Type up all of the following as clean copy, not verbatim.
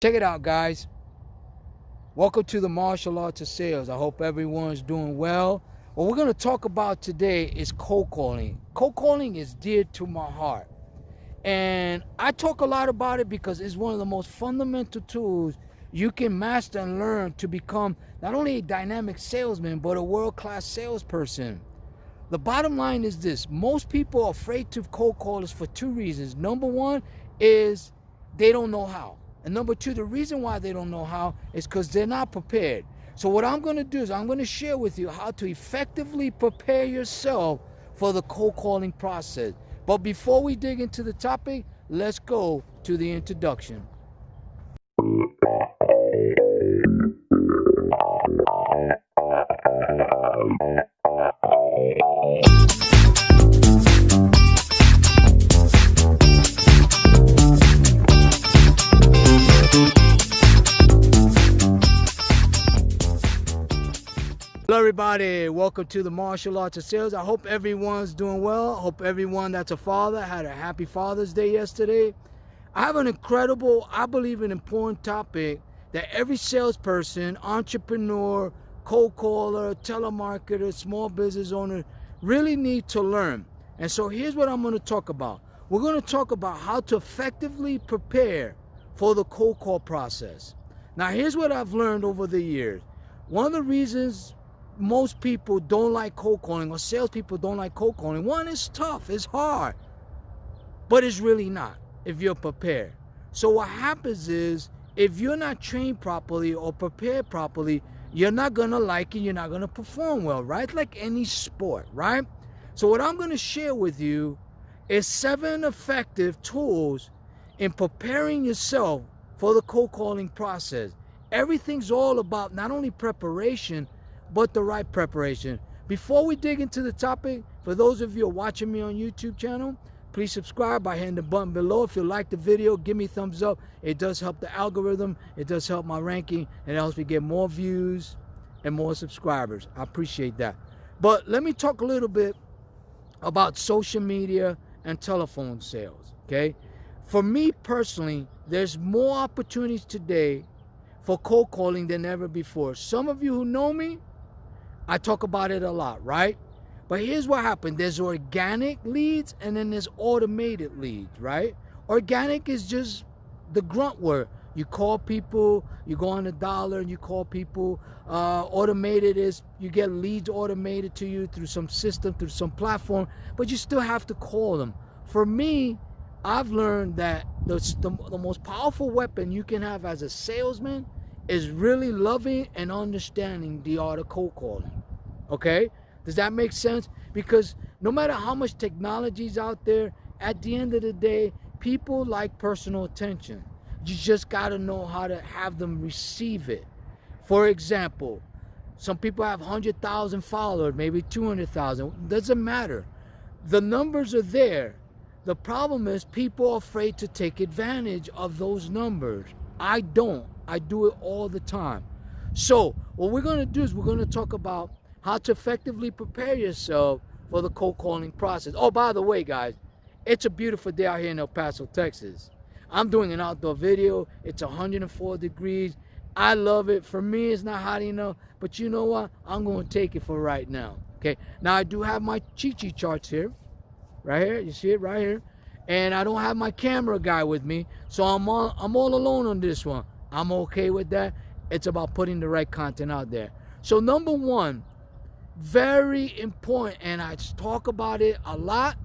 Check it out, guys. Welcome to the martial arts of sales. I hope everyone's doing well. What we're going to talk about today is cold calling. Cold calling is dear to my heart. And I talk a lot about it because it's one of the most fundamental tools you can master and learn to become not only a dynamic salesman, but a world-class salesperson. The bottom line is this: most people are afraid to cold callers for two reasons. Number one is they don't know how. And number two, the reason why they don't know how is because they're not prepared. So what I'm going to do is I'm going to share with you how to effectively prepare yourself for the cold calling process. But before we dig into the topic, let's go to the introduction. Hello everybody, welcome to the martial arts of sales. I hope everyone's doing well. I hope everyone that's a father had a happy Father's Day yesterday. I have an incredible, I believe, an important topic that every salesperson, entrepreneur, cold caller, telemarketer, small business owner really need to learn. And so here's what I'm going to talk about. We're going to talk about how to effectively prepare for the cold call process. Now here's what I've learned over the years. One of the reasons most people don't like cold calling, or salespeople don't like cold calling, one, it's tough, it's hard, but it's really not if you're prepared. So what happens is, if you're not trained properly or prepared properly, you're not gonna like it, you're not gonna perform well, right? Like any sport, right? So what I'm gonna share with you is 7 effective tools in preparing yourself for the cold calling process. Everything's all about not only preparation, but the right preparation. Before we dig into the topic, for those of you who are watching me on YouTube channel, please subscribe by hitting the button below. If you like the video, give me a thumbs up. It does help the algorithm, it does help my ranking, and it helps me get more views and more subscribers. I appreciate that. But let me talk a little bit about social media and telephone sales, okay? For me personally, there's more opportunities today for cold calling than ever before. Some of you who know me, I talk about it a lot, right? But here's what happened. There's organic leads and then there's automated leads, right? Organic is just the grunt work. You call people, you go on the dollar and you call people. Automated is you get leads automated to you through some system, through some platform, but you still have to call them. For me, I've learned that the most powerful weapon you can have as a salesman is really loving and understanding the art of cold calling. Okay? Does that make sense? Because no matter how much technology is out there, at the end of the day, people like personal attention. You just got to know how to have them receive it. For example, some people have 100,000 followers, maybe 200,000. Doesn't matter. The numbers are there. The problem is people are afraid to take advantage of those numbers. I don't. I do it all the time. So what we're going to do is we're going to talk about how to effectively prepare yourself for the cold calling process. Oh, by the way, guys, it's a beautiful day out here in El Paso, Texas. I'm doing an outdoor video. It's 104 degrees. I love it. For me, it's not hot enough, but you know what? I'm going to take it for right now. Okay. Now I do have my cheat sheet charts here. Right here, you see it right here, and I don't have my camera guy with me, so I'm all alone on this one. I'm okay with that. It's about putting the right content out there. So number one, very important, and I talk about it a lot,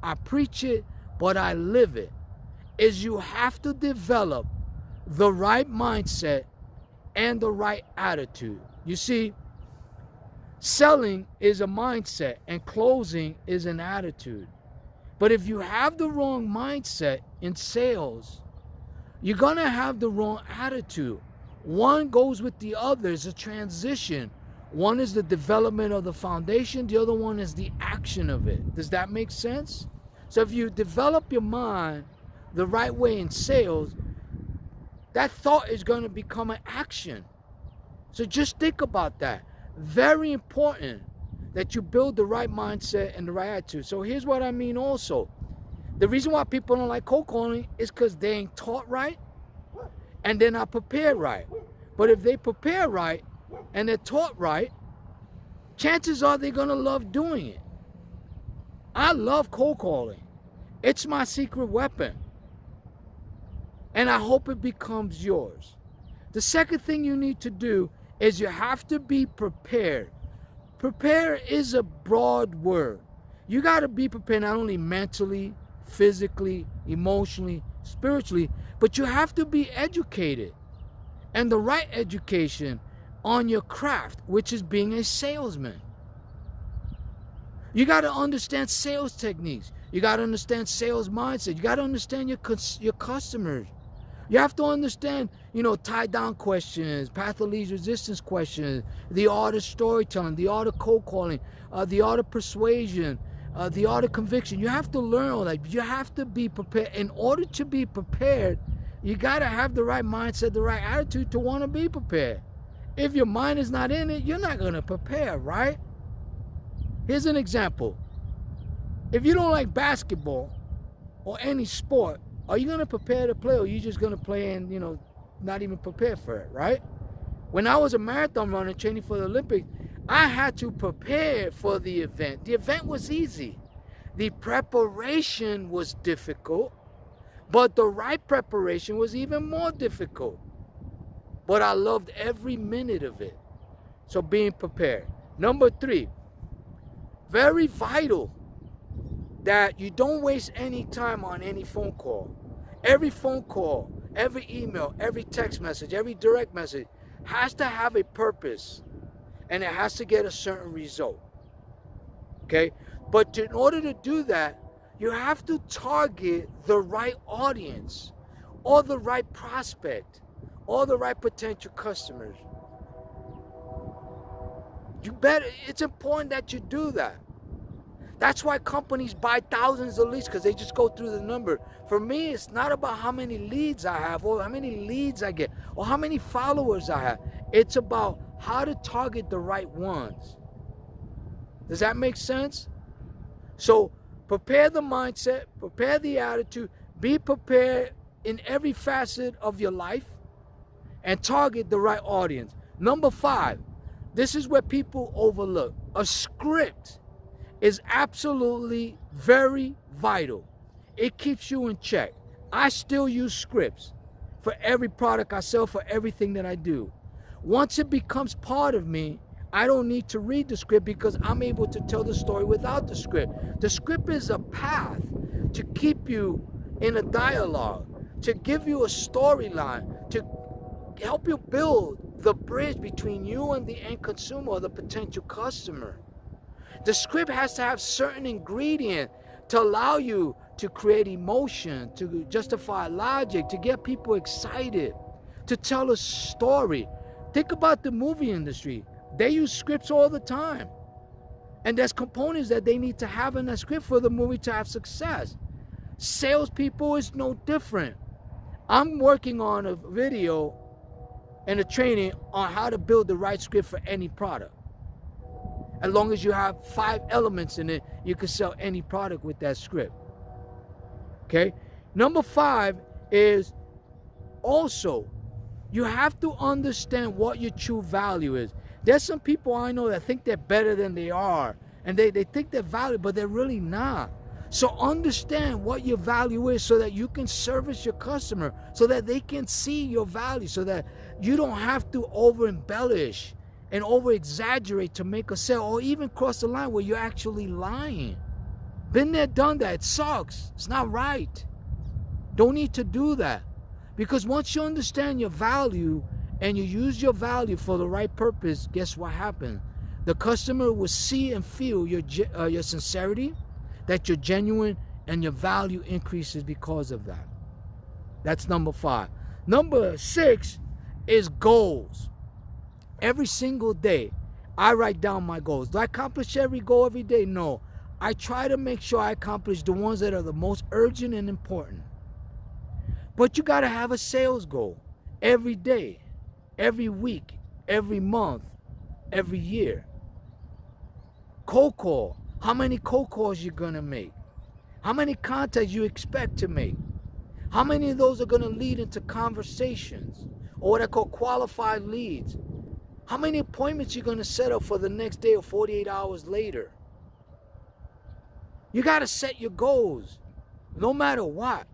I preach it, but I live it, is you have to develop the right mindset and the right attitude. You see, selling is a mindset and closing is an attitude. But if you have the wrong mindset in sales, you're going to have the wrong attitude. One goes with the other. It's a transition. One is the development of the foundation. The other one is the action of it. Does that make sense? So if you develop your mind the right way in sales, that thought is going to become an action. So just think about that. Very important that you build the right mindset and the right attitude. So here's what I mean also. The reason why people don't like cold calling is because they ain't taught right and they're not prepared right. But if they prepare right and they're taught right, chances are they're going to love doing it. I love cold calling. It's my secret weapon. And I hope it becomes yours. The second thing you need to do is you have to be prepared. Prepare is a broad word. You got to be prepared not only mentally, physically, emotionally, spiritually, but you have to be educated. And the right education on your craft, which is being a salesman. You got to understand sales techniques. You got to understand sales mindset. You got to understand your customers. You have to understand, tie-down questions, path of least resistance questions, the art of storytelling, the art of cold calling, the art of persuasion, the art of conviction. You have to learn all that. You have to be prepared. In order to be prepared, you got to have the right mindset, the right attitude to want to be prepared. If your mind is not in it, you're not going to prepare, right? Here's an example. If you don't like basketball or any sport, are you going to prepare to play, or are you just going to play and, not even prepare for it, right? When I was a marathon runner training for the Olympics, I had to prepare for the event. The event was easy. The preparation was difficult, but the right preparation was even more difficult. But I loved every minute of it. So being prepared. Number 3, very vital that you don't waste any time on any phone call. Every phone call, every email, every text message, every direct message has to have a purpose, and it has to get a certain result. Okay? But in order to do that, you have to target the right audience, or the right prospect, or the right potential customers. It's important that you do that. That's why companies buy thousands of leads, because they just go through the number. For me, it's not about how many leads I have, or how many leads I get, or how many followers I have. It's about how to target the right ones. Does that make sense? So prepare the mindset, prepare the attitude, be prepared in every facet of your life, and target the right audience. Number 5, this is where people overlook. A script is absolutely very vital. It keeps you in check. I still use scripts for every product I sell, for everything that I do. Once it becomes part of me, I don't need to read the script, because I'm able to tell the story without the script. The script is a path to keep you in a dialogue, to give you a storyline, to help you build the bridge between you and the end consumer, or the potential customer. The script has to have certain ingredients to allow you to create emotion, to justify logic, to get people excited, to tell a story. Think about the movie industry. They use scripts all the time. And there's components that they need to have in that script for the movie to have success. Salespeople is no different. I'm working on a video and a training on how to build the right script for any product. As long as you have 5 elements in it, you can sell any product with that script. Okay? Number 5 is also, you have to understand what your true value is. There's some people I know that think they're better than they are. And they think they're valuable, but they're really not. So understand what your value is, so that you can service your customer, so that they can see your value, so that you don't have to over-embellish and over-exaggerate to make a sale, or even cross the line where you're actually lying. Been there, done that. It sucks. It's not right. Don't need to do that. Because once you understand your value and you use your value for the right purpose, guess what happens? The customer will see and feel your sincerity, that you're genuine, and your value increases because of that. That's number 5. Number 6 is goals. Every single day, I write down my goals. Do I accomplish every goal every day? No. I try to make sure I accomplish the ones that are the most urgent and important. But you got to have a sales goal every day, every week, every month, every year. Cold call. How many cold calls you're going to make? How many contacts you expect to make? How many of those are going to lead into conversations, or what I call qualified leads? How many appointments you're going to set up for the next day or 48 hours later? You got to set your goals, no matter what.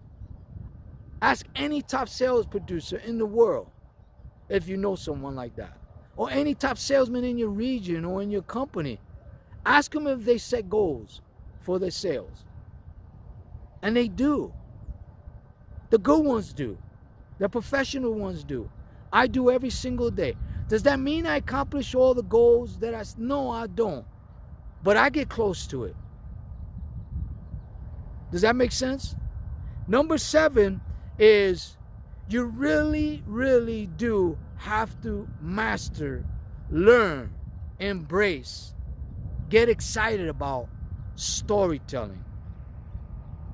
Ask any top sales producer in the world if you know someone like that, or any top salesman in your region or in your company. Ask them if they set goals for their sales. And they do. The good ones do. The professional ones do. I do every single day. Does that mean I accomplish all the goals that no, I don't. But I get close to it. Does that make sense? Number 7 is you really, really do have to master, learn, embrace, get excited about storytelling.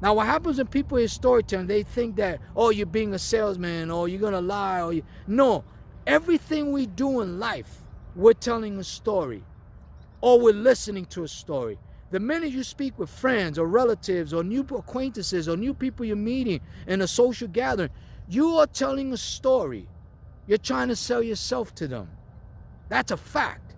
Now, what happens when people hear storytelling, they think that, oh, you're being a salesman, or you're going to lie, or no. Everything we do in life, we're telling a story, or we're listening to a story. The minute you speak with friends or relatives or new acquaintances or new people you're meeting in a social gathering, you are telling a story. You're trying to sell yourself to them. That's a fact.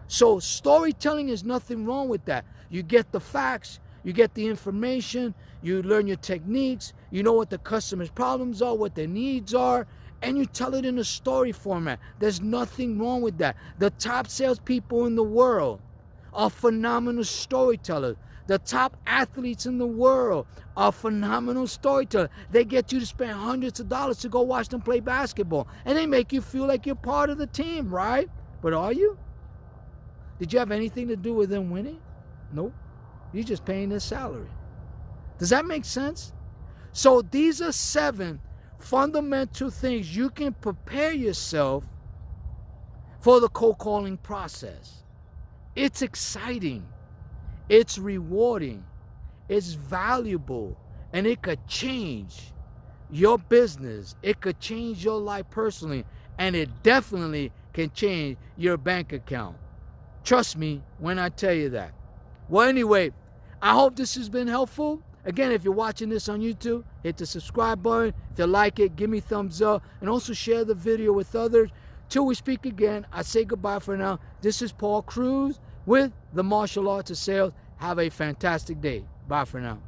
So storytelling is nothing wrong with that. You get the facts, you get the information, you learn your techniques, you know what the customer's problems are, what their needs are, and you tell it in a story format. There's nothing wrong with that. The top salespeople in the world are phenomenal storytellers. The top athletes in the world are phenomenal storytellers. They get you to spend hundreds of dollars to go watch them play basketball. And they make you feel like you're part of the team, right? But are you? Did you have anything to do with them winning? Nope. You're just paying their salary. Does that make sense? So these are 7 fundamental things you can prepare yourself for the cold calling process. It's exciting. It's rewarding. It's valuable. And it could change your business. It could change your life personally. And it definitely can change your bank account. Trust me when I tell you that. Well, anyway, I hope this has been helpful. Again, if you're watching this on YouTube, hit the subscribe button. If you like it, give me a thumbs up. And also share the video with others. Till we speak again, I say goodbye for now. This is Paul Cruz with the Martial Arts of Sales. Have a fantastic day. Bye for now.